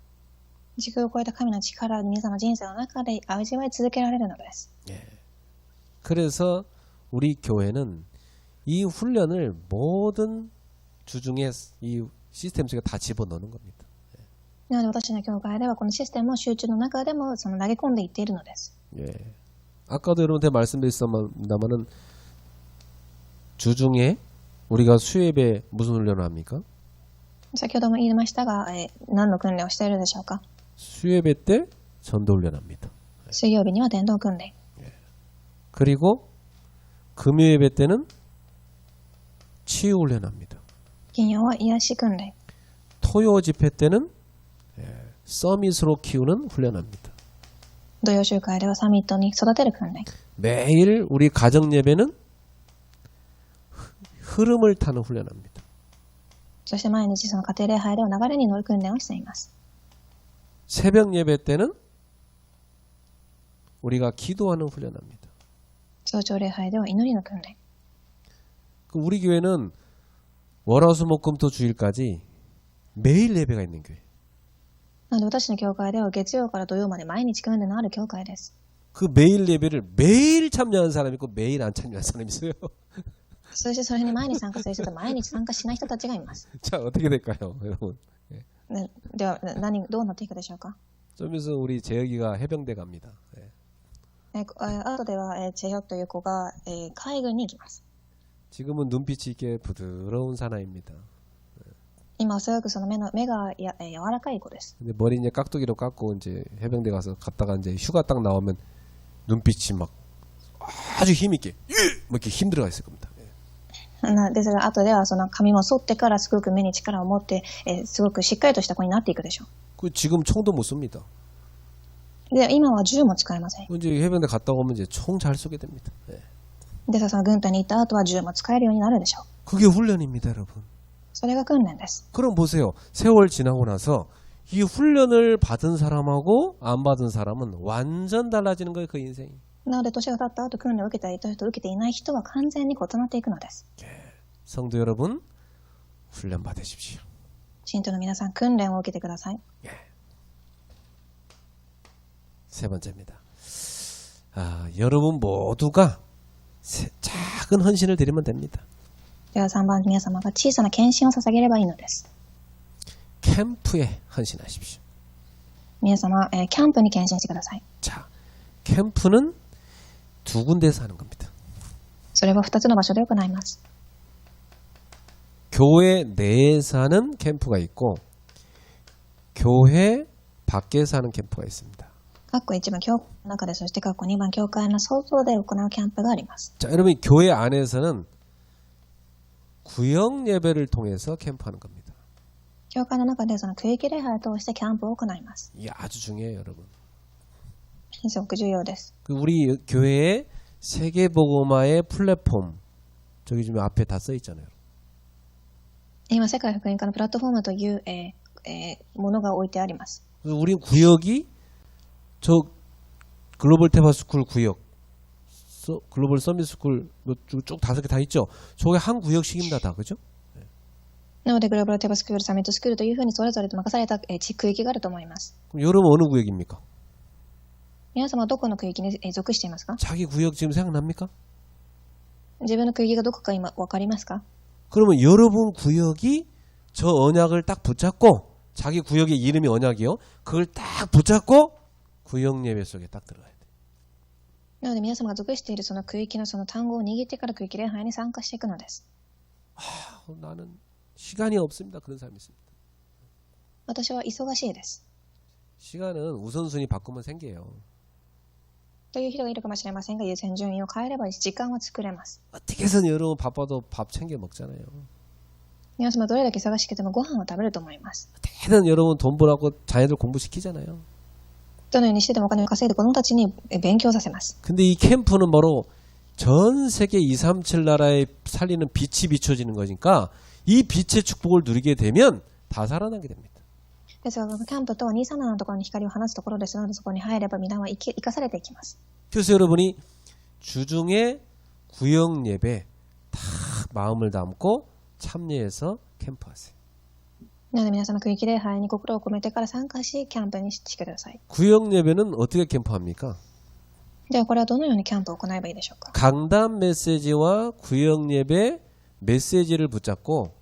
時空を超えた神の力を皆さんの人生の中で味わい続けられるのです。 그래서 우리 교회는 이 훈련을 모든 주중에 이 시스템 속에 다 집어넣는 겁니다. なので私の教会ではこのシステムを集中の中でも投げ込んでいっているのです。 아까도 여러분한테 말씀드렸습니다만은 주중에 우리가 수예배 무슨 훈련을 합니까? 先ほども言いましたが、何の訓練をしているでしょうか。 수예배 때 전도 훈련합니다. 水曜日には伝道訓練。 그리고 금요예배 때는 치유 훈련합니다. 金曜は癒し訓練。 토요 집회 때는 서밋으로 키우는 훈련합니다. 土曜集会ではサミットに育てる訓練。 매일 우리 가정 예배는 흐름을 타는 훈련합니다. そして毎日その家庭礼拝では流れに乗る訓練をしています。 새벽 예배 때는 우리가 기도하는 훈련합니다. 早朝礼拝では祈りの訓練。 우리 교회는 월화수목금토 주일까지 매일 예배가 있는 교회. なので私の教会では月曜から土曜まで毎日訓練のある教会です。 그 매일 예배를 매일 참여하는 사람이 있고 매일 안 참여하는 사람이 있어요. そしてそれに毎日参加する人と毎日参加しない人たちがいます。 자, 어떻게 될까요, 여러분? ではどうなっていくでしょうか。 좀 있으면 우리 재혁이가 해병대 갑니다. 後ではチェヒョという子が海軍に行きます。 지금은 눈빛이 있게 부드러운 사나이입니다. 今はすごくその目が柔らかい子です。 근데 머리 이제 깍두기로 깎고 이제 해병대 가서 갔다가 이제 휴가 딱 나오면 눈빛이 막 아주 힘있게 뭐 이렇게 힘들어가 있을 겁니다. ですが後ではその髪も剃ってからすごく目に力を持ってすごくしっかりとした子になっていくでしょう。 그 지금 총도 못 씁니다. で今は銃も使えません。 이제 해병대 갔다 오면 이제 총 잘 쏘게 됩니다. ですがその軍隊に行った後は銃も使えるようになるでしょう。 그게 훈련입니다, 여러분. それが訓練です。 그럼 보세요. 세월 지나고 나서 이 훈련을 받은 사람하고 안 받은 사람은 완전 달라지는 거예요, 그 인생이. なので年が経った後訓練を受けた人と受けていない人は完全に異なっていくのです。 성도 여러분, 훈련 받으십시오. 信徒の皆さん、訓練を受けてください。 세 번째입니다. 여러분 모두가 작은 헌신을 드리면 됩니다. では3番、皆様が小さな献身を捧げればいいのです。 캠프에 헌신하십시오. 皆様、キャンプに献身してください。 자, 캠프는 두 군데에서 하는 겁니다. それは2つの場所で行います。 교회 내에서 하는 캠프가 있고 교회 밖에서 하는 캠프가 있습니다. 括弧1番教会の中で、そして括弧2番教会の外で行うキャンプがあります。 자, 여러분 교회 안에서는 구역 예배를 통해서 캠프하는 겁니다. 教会の中でその区域礼拝を通してキャンプを行います。 이게 아주 중요해요, 여러분. すごく重要です。 우리 교회의 세계복음화의 플랫폼 저기 지금 앞에 다 써 있잖아요. 今、世界福音化のプラットフォームという、ものが置いてあります。 그래서 우리 구역이 저 글로벌 테마스쿨 구역, 글로벌 서밋스쿨 쭉 5개 다 있죠. 저게 한 구역씩입니다, 다 그죠? なので、グローバルテーブスクール、サミットスクールというふうにそれぞれと任された区域があると思います。 그럼 여러분 어느 구역입니까? 皆様はどこの区域に属していますか？ 자기 구역 지금 생각납니까? 自分の区域がどこか今わかりますか？ 그러면 여러분 구역이 저 언약을 딱 붙잡고 자기 구역의 이름이 언약이요. 그걸 딱 붙잡고 구역 예배 속에 딱 들어가야 돼. なので皆様が属しているその区域のその単語を握ってから区域礼拝に参加していくのです。 나는 시간이 없습니다. 그런 사람이 있습니다. 私は忙しいです。 시간은 우선순위 바꾸면 생겨요. という人がいるかもしれませんが、優先順位を変えれば時間は作れます。 어떻게 해서는 여러분 바빠도 밥 챙겨 먹잖아요. 皆様どれだけ忙しくてもご飯を食べると思います。 어떻게든 여러분 돈 벌라고 자녀들 공부시키잖아요. どのようにしてでもお金を稼いで子供たちに勉強させます。 근데 이 캠프는 바로 전 세계 237 나라에 살리는 빛이 비춰지는 거니까 이 빛의 축복을 누리게 되면 다 살아나게 됩니다. ですが、キャンプとは237のところに光を放つところですので、そこに入れば皆は生かされていきます。 그래서 여러분이 주중에 구역 예배 다 마음을 담고 참여해서 캠프하세요. なので皆様区域礼拝に心を込めてから参加し、キャンプにしてください。 구역 예배는 어떻게 캠프합니까? ではこれはどのようにキャンプを行えばいいでしょうか？ 강단 메시지와 구역 예배 메시지를 붙잡고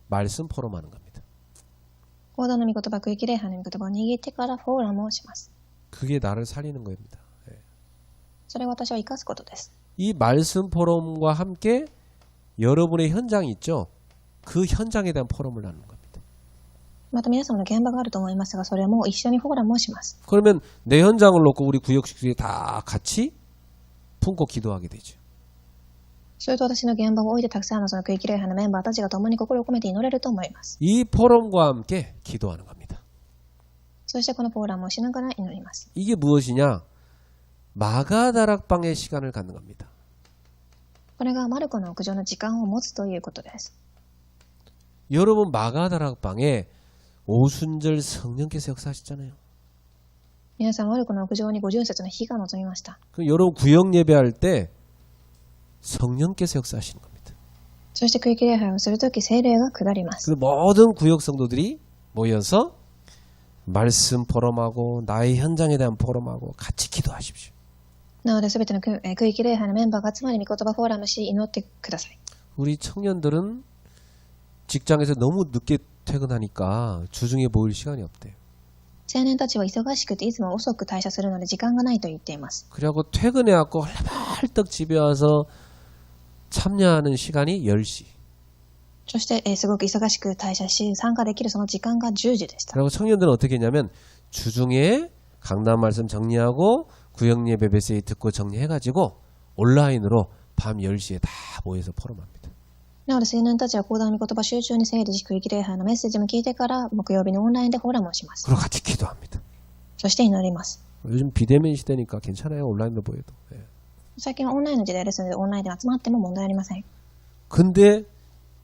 말씀 포럼하는 겁니다. 講談の御言葉、区域礼拝の御言葉を握ってからフォーラムをします。 그게 나를 살리는 겁니다. それを私は生かすことです。 이 말씀 포럼과 함께 여러분의 현장이 있죠. 그 현장에 대한 포럼을 나누는 겁니다. また皆様の現場があると思いますが、それも一緒にフォーラムをします。 그러면 내 현장을 놓고 우리 구역식들이 다 같이 품고 기도하게 되죠. それと私の現場を置いてたくさんのその区域礼拝のメンバーたちが共に心を込めて祈れると思います。 이 포럼과 함께 기도하는 겁니다. そしてこのフォーラムをしながら祈ります。 이게 무엇이냐? 마가다락방의 시간을 갖는 겁니다. これがマルコの屋上の時間を持つということです。 여러분 마가다락방에 오순절 성령께서 역사하셨잖아요. 皆さん、マルコの屋上にご巡節の日が臨みました。 그 여러분 구역 예배할 때 성령께서 역사하시는 겁니다. そして区域礼拝をするとき、聖霊が下ります。 그 모든 구역 성도들이 모여서 말씀 포럼하고 나의 현장에 대한 포럼하고 같이 기도하십시오. なので、すべての区域礼拝のメンバーが集まり、御言葉フォーラムし、祈ってください。 우리 청년들은 직장에서 너무 늦게 퇴근하니까 주중에 모일 시간이 없대요. 青年たちは忙しくていつも遅く退社するので時間がないと言っています。 그래갖고 퇴근해갖고 헐떡 집에 와서 참여하는 시간이 10시. そして、すごく忙しく退社し、参加できるその時間が10時でした。 그리고 청년들은 어떻게 했냐면 주중에 강단 말씀 정리하고 구역 예배 메시지 듣고 정리해가지고 온라인으로 밤 10시에 다 모여서 포럼합니다. なので、青年たちは講談の御言葉集中に整理し、区域礼拝のメッセージも聞いてから、木曜日にオンラインでフォーラムをします。 그리고 같이 기도합니다. そして祈ります。 요즘 비대면 시대니까 괜찮아요. 온라인으로 모여도. 예. 最近はオンラインの時代ですので、オンラインで集まっても問題ありません。 근데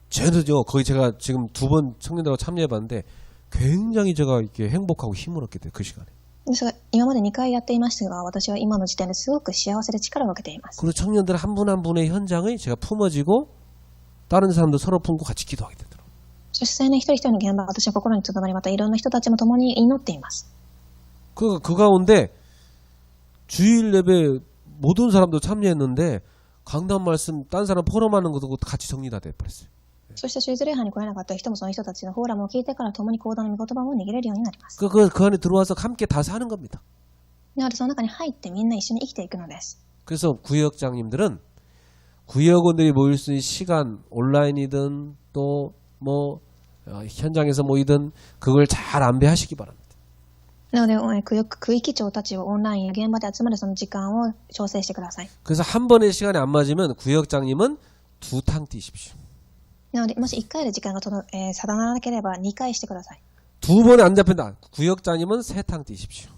쟤도요. 거기 제가 지금 2번 청년들하고 참여해봤는데 굉장히 제가 이렇게 행복하고 힘을 얻게 돼요. 그 시간에. ですが、今まで2回やっていましたが、私は今の時点ですごく幸せで力を分けています。 그리고 청년들 한 분 한 분의 현장을 제가 품어지고 다른 사람도 서로 품고 같이 기도하게 되더라고요. そして青年一人一人の現場は私の心に留まり、またいろんな人たちも共に祈っています。 그 가운데 주일 예배 모든 사람도 참여했는데 강단 말씀 딴 사람 포럼하는 것도 같이 정리 다 돼버렸어요. そして、主日礼拝に来れなかった人もその人たちのフォーラムを聞いてから共に講談の御言葉を握れるようになります。 그 안에 들어와서 함께 다 사는 겁니다. なので、その中に入ってみんな一緒に生きていくのです。 그래서 구역장님들은 구역원들이 모일 수 있는 시간 온라인이든 또 뭐 현장에서 모이든 그걸 잘 안배하시기 바랍니다. なので、区域長たちをオンラインや現場で集まるその時間を調整してください。 그래서 한 번의 시간이 안 맞으면 구역장님은 2탕 뛰십시오. なので、もし1回で時間が定まらなければ2回してください。 두 번에 안 잡힌다. 구역장님은 3탕 뛰십시오.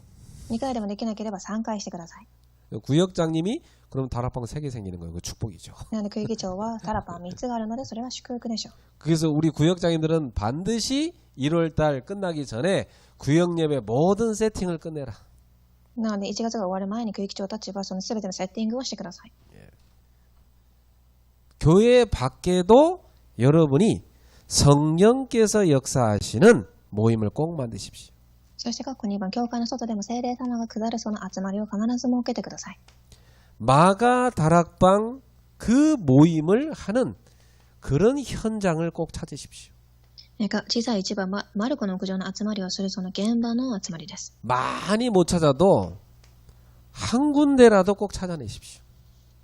2回でもできなければ3回してください。 구역장님이 그럼 다락방 3개 생기는 거예요. 그 축복이죠. なので、区域長はタラパン3つがあるので、それは祝福でしょう。 그래서 우리 구역장님들은 반드시 1월달 끝나기 전에 구역예배 모든 세팅을 끝내라. なので、1月が終わる前に区域長たちはその全てのセッティングをしてください。 교회 밖에도 여러분이 성령께서 역사하시는 모임을 꼭 만드십시오. そして各2番、教会の外でも聖霊様が下るその集まりを必ず設けてください。 마가 다락방 그 모임을 하는 그런 현장을 꼭 찾으십시오. 小さい1番、マルコの屋上の集まりをするその現場の集まりです。 많이 못 찾아도 한 군데라도 꼭 찾아내십시오.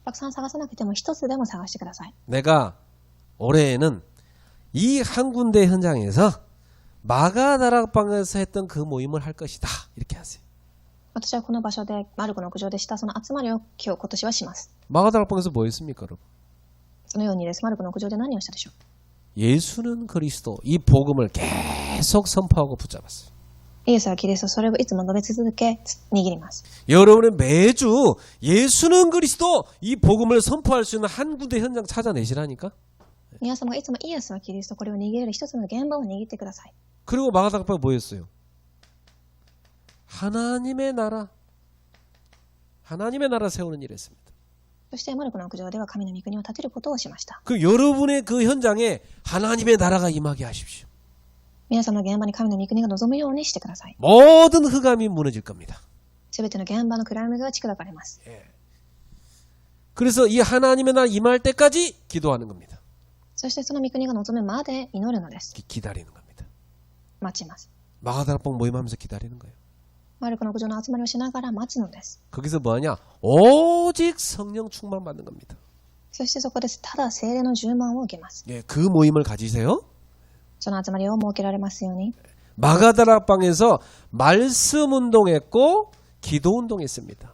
たくさん探さなくても1つでも探してください。 내가 올해에는 이 한 군데 현장에서 마가 다락방에서 했던 그 모임을 할 것이다. 이렇게 하세요. 私はこの場所で、マルコの屋上でしたその集まりを今年はします。 마가 다락방에서 뭐 했습니까, 여러분? そのようにです。マルコの屋上で何をしたでしょう。 예수는 그리스도 이 복음을 계속 선포하고 붙잡았어요. イエスはキリスト、それをいつも述べ続け、握ります。 여러분은 매주 예수는 그리스도 이 복음을 선포할 수 있는 한 군데 현장 찾아내시라니까. 皆様がいつもイエスはキリスト、これを握れる一つの現場を握ってください。 그리고 마가 다락방이 뭐였어요? 하나님의 나라 세우는 일을 했습니다. そしてマルコの屋上では神の御国を建てることをしました。 그 여러분의 그 현장에 하나님의 나라가 임하게 하십시오. 皆様の現場に神の御国が望むようにしてください。 모든 흑암이 무너질 겁니다. すべての現場の暗闇が打ち砕かれます。 그래서 이 하나님의 나라 임할 때까지 기도하는 겁니다. そしてその御国が望むまで祈るのです。 기다리는 겁니다. 待ちます。 마가 다락방 모임하면서 기다리는 거예요. マルコの屋上の集まりをしながら待つのです。 거기서 뭐하냐? 오직 성령 충만 받는 겁니다. そしてそこです。ただ聖霊の充満を受けます。 예, 그 모임을 가지세요. その集まりを設けられますように。 마가 다락방에서 말씀 운동했고 기도 운동했습니다.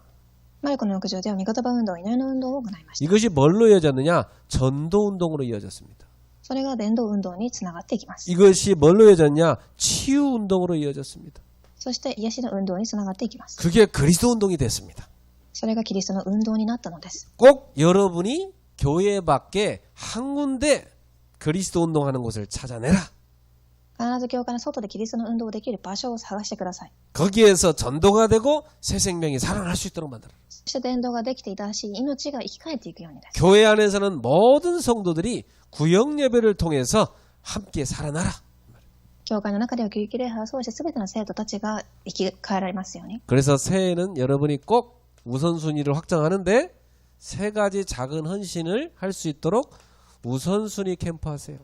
マルコの屋上では御言葉運動、祈りの運動を行いました。 이것이 뭘로 이어졌느냐? 전도 운동으로 이어졌습니다. それが伝道運動につながっていきます。 이것이 뭘로 이어졌냐? 치유 운동으로 이어졌습니다. そして癒しの運動につながっていきます。 그게 그리스도 운동이 됐습니다. それがキリストの運動になったのです。 꼭 여러분이 교회 밖에 한 군데 그리스도 운동하는 곳을 찾아내라. 必ず教会の外でキリストの運動をできる場所を探してください。 거기에서 전도가 되고 새 생명이 살아날 수 있도록 만들어라. そして伝道ができていたし、命が生き返っていくようにです。 교회 안에서는 모든 성도들이 구역 예배를 통해서 함께 살아나라. 教会の中では救济礼拝を通して全ての生徒たちが生き返られますように。 그래서 새해에는 여러분이 꼭 우선순위를 확정하는데 세 가지 작은 헌신을 할 수 있도록 우선순위 캠프 하세요.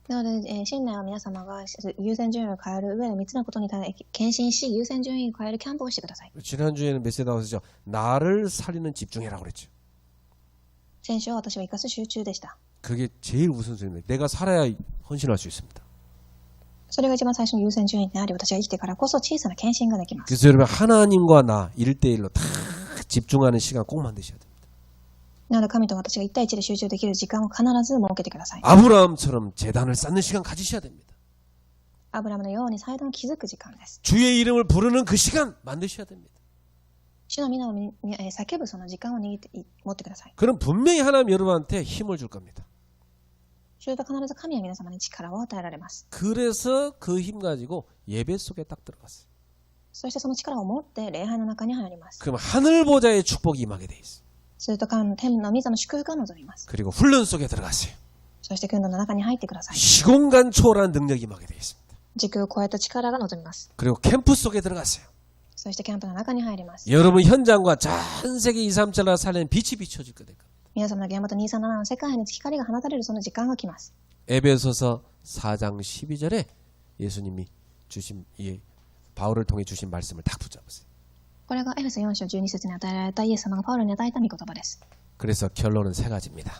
なので、新年は皆様が優先順位を変える上で3つのことに対し献身し、優先順位を変えるキャンプをしてください。 지난주에는 메시지 나왔었죠. 나를 살리는 집중해라고 그랬죠. 先週は私は生かす集中でした。 그게 제일 우선순위입니다. 내가 살아야 헌신할 수 있습니다. それが一番最初の優先順位になり、私が生きてからこそ小さな献身ができます。 그래서 여러분 하나님과 나 1대1로 다 집중하는 시간 꼭 만드셔야 됩니다. なので神と私が1対1で集中できる時間を必ず設けてください。 아브라함처럼 재단을 쌓는 시간 가지셔야 됩니다. アブラムのように祭壇を築く時間です。 주의 이름을 부르는 그 시간 만드셔야 됩니다. 主の皆を叫ぶその時間を持ってください。 그럼 분명히 하나님 여러분한테 힘을 줄 겁니다. すると必ず神は皆様に力を与えられます。 그래서 그 힘 가지고 예배 속에 딱 들어갔어요. そしてその力を持って礼拝の中に入ります。 그럼 하늘 보좌의 축복이 임하게 돼 있어요. すると神の天の御座の祝福が望みます。 그리고 훈련 속에 들어갔어요. そして訓練の中に入ってください。 시공간 초월한 능력이 임하게 돼 있습니다. 時空を超えた力が望みます。 그리고 캠프 속에 들어갔어요. そしてキャンプの中に入ります。 여러분 현장과 전 세계 237라 살리는 빛이 비춰질 거니까. 皆様の現場と237の世界に光が放たれるその時間が来ます。 에베소서 4장 12절에 예수님이 주신 이 바울을 통해 주신 말씀을 다 붙잡으세요. これがエフェソ4章12節に与えられたイエス様がパウロに与えた御言葉です。 그래서 결론은 세 가지입니다.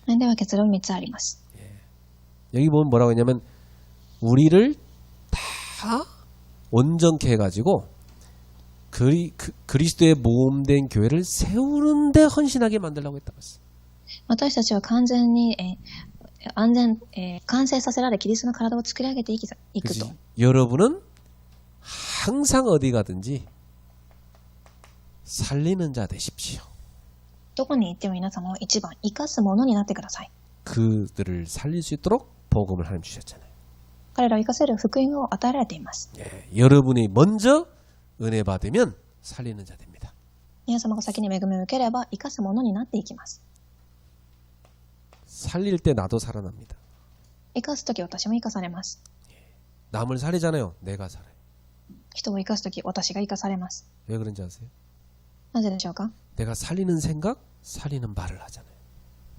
では結論3つあります。 여기 보면 뭐라고 했냐면 우리를 다 온전케 해가지고 그리스도의 모험된 교회를 세우는데 헌신하게 만들려고 했다고 했어요. 私たちは完全に、安全、完成させられキリストの体を作り上げていくと。 그치? 여러분은 항상 어디 가든지 살리는 자 되십시오. どこに行っても皆様を一番生かすものになってください。 그들을 살릴 수 있도록 복음을 하나님 주셨잖아요. 彼らを生かせる福音を与えられています。 예, 여러분이 먼저 은혜 받으면 살리는 자 됩니다. 皆様が先に恵みを受ければ生かすものになっていきます。 살릴 때 나도 살아납니다. 生かすとき私も生かされます。 남을 살리잖아요. 내가 살아요. 人を生かすとき私が生かされます。 왜 그런지 아세요? なぜでしょうか？ 내가 살리는 생각, 살리는 말을 하잖아요.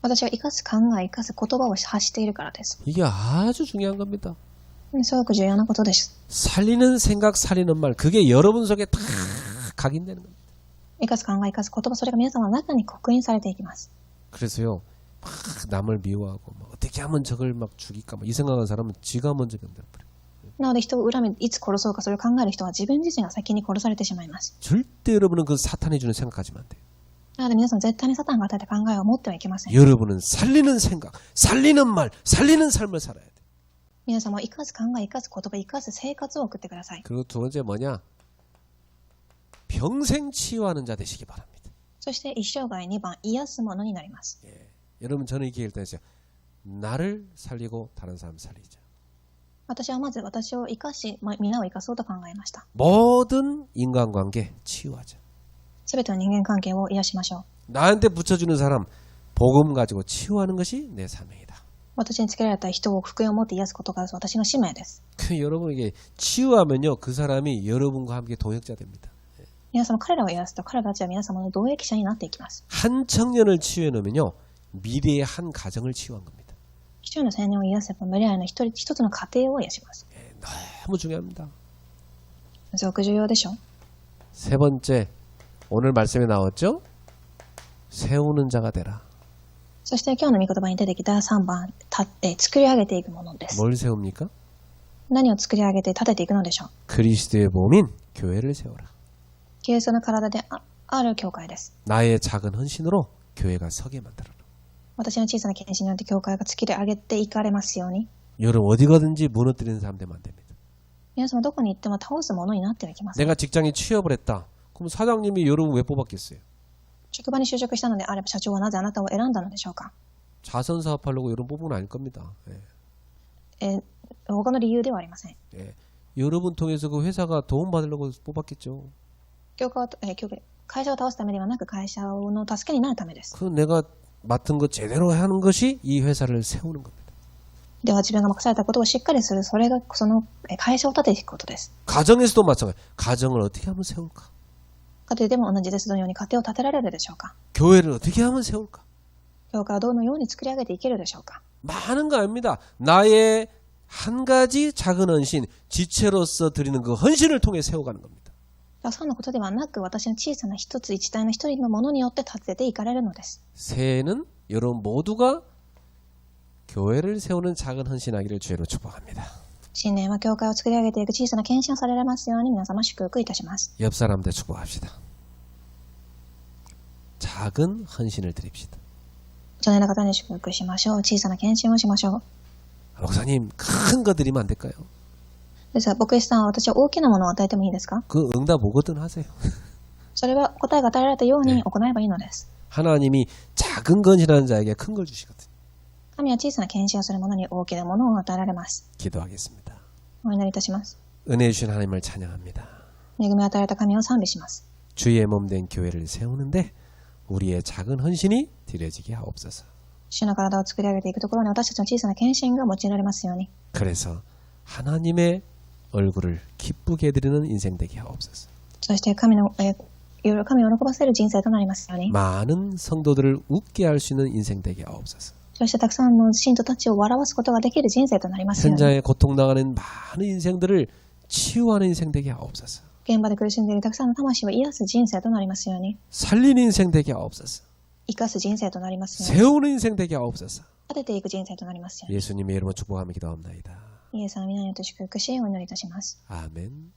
私は生かす考え、生かす言葉を発しているからです。 이게 아주 중요한 겁니다. すごく重要なことです。 살리는 생각, 살리는 말, 그게 여러분 속에 다 각인되는 겁니다. 生かす考え、生かす言葉、それが皆様の中に刻印されていきます。 그래서요, 막 남을 미워하고 막 어떻게 하면 저걸 막 죽일까 막 이 생각하는 사람은 지가 먼저 병들어버려요. なので人を恨み、いつ殺そうかそれを考える人は自分自身が先に殺されてしまいます。 절대 여러분은 그 사탄이 주는 생각하지만 안 돼요. なので皆さん絶対にサタンが与えた考えを持ってはいけません。 여러분은 살리는 생각, 살리는 말, 살리는 삶을 살아야 돼. 皆様は生かす考え、生かす言葉、生かす生活を送ってください。 그리고 두 번째 뭐냐? 평생 치유하는 자 되시기 바랍니다. そして一生涯2番、癒すものになります。 예. 여러분 저는 이렇게 일단 했어요. 나를 살리고 다른 사람 살리자. 私はまず私を生かし、皆を生かそうと考えました。 모든 인간관계 치유하자. すべての人間関係を癒しましょう。 나한테 붙여주는 사람 복음 가지고 치유하는 것이 내 사명이다. 私につけられた人を福音を持って癒すことが私の使命です。 여러분에게 치유하면요 그 사람이 여러분과 함께 동역자 됩니다. 皆様彼らを癒すと彼らたちは皆様の同益者になっていきます。 한 청년을 치유해 놓으면요 미래의 한 가정을 치유한 겁니다. 一人の青年を癒せば未来の一つの家庭を癒します。 예, 너무 중요합니다. すごく重要でしょう。 세 번째 오늘 말씀에 나왔죠? 세우는 자가 되라. そして今日の御言葉に出てきた3番、立って作り上げていくものです。 뭘 세웁니까? 何を作り上げて立てていくのでしょう。 그리스도의 몸인 교회를 세워라. キリストの体である教会です。 나의 작은 헌신으로 교회가 서게 만들어라. 私の小さな献身によって教会が作り上げていかれますように。 여러분 어디 가든지 무너뜨리는 사람 되면 안 됩니다. 皆様どこに行っても倒すものになってはいけません。 내가 직장에 취업을 했다. 그럼 사장님이 여러분 왜 뽑았겠어요? 職場に就職したのであれば社長はなぜあなたを選んだのでしょうか。 자선 사업하려고 여러분 뽑은 건 아닐 겁니다. 예. 他の理由ではありません。 예. 여러분 통해서 그 회사가 도움 받으려고 뽑았겠죠. 会社を倒すためではなく会社の助けになるためです。 그 내가 맡은 거 제대로 하는 것이 이 회사를 세우는 겁니다. では自分が任されたことをしっかりする、それがその会社を立てていくことです。 가정에서도 마찬가지. 가정을 어떻게 하면 세울까? 家庭でも同じです。どのように家庭を立てられるでしょうか。 교회를 어떻게 하면 세울까? 教会はどのように作り上げていけるでしょうか。 많은 거 아닙니다. 나의 한 가지 작은 헌신, 지체로서 드리는 그 헌신을 통해 세워가는 겁니다. たくさんのことではなく、私の小さな一つ一体の一人のものによって立てていかれるのです。 새해는 여러분 모두가 교회를 세우는 작은 헌신하기를 주의로 축복합니다. 新年は教会を作り上げていく小さな献身をされますように皆様祝福いたします。 옆 사람들 축복합시다. 작은 헌신을 드립시다. 隣の方に祝福しましょう。小さな献身をしましょう。 목사님 큰 거 드리면 안 될까요? ですが、牧師さんは私は大きなものを与えてもいいですか？ 그 응답 오거든 하세요. それは答えが与えられたように行えばいいのです。 하나님이 작은 헌신하는 자에게 큰 걸 주시거든요. 神は小さな献身をする者に大きなものを与えられます。 기도하겠습니다. お祈りいたします。 은혜 주신 하나님을 찬양합니다. 恵みを与えられた神を賛美します。 주의 몸된 교회를 세우는데 우리의 작은 헌신이 드려지게 하옵소서. 主の体を作り上げていくところに私たちの小さな献身が用いられますように。 그래서 하나님의 얼굴을 기쁘게 해드리는 인생 되게 하옵소서. そして神を喜ばせる人生となりますように。 많은 성도들을 웃게 할 수 있는 인생 되게 하옵소서. そしてたくさんの信徒たちを笑わすことができる人生となりますように。 현장에 고통당하는 많은 인생들을 치유하는 인생 되게 하옵소서. 現場で苦しんでいるたくさんの魂を癒す人生となりますように。 살리는 인생 되게 하옵소서. 生かす人生となりますように。 세우는 인생 되게 하옵소서. 立てていく人生となりますように。 예수님의 이름으로 축복하며 기도합니다. イエスの皆によって祝福しお祈りいたします。 아멘.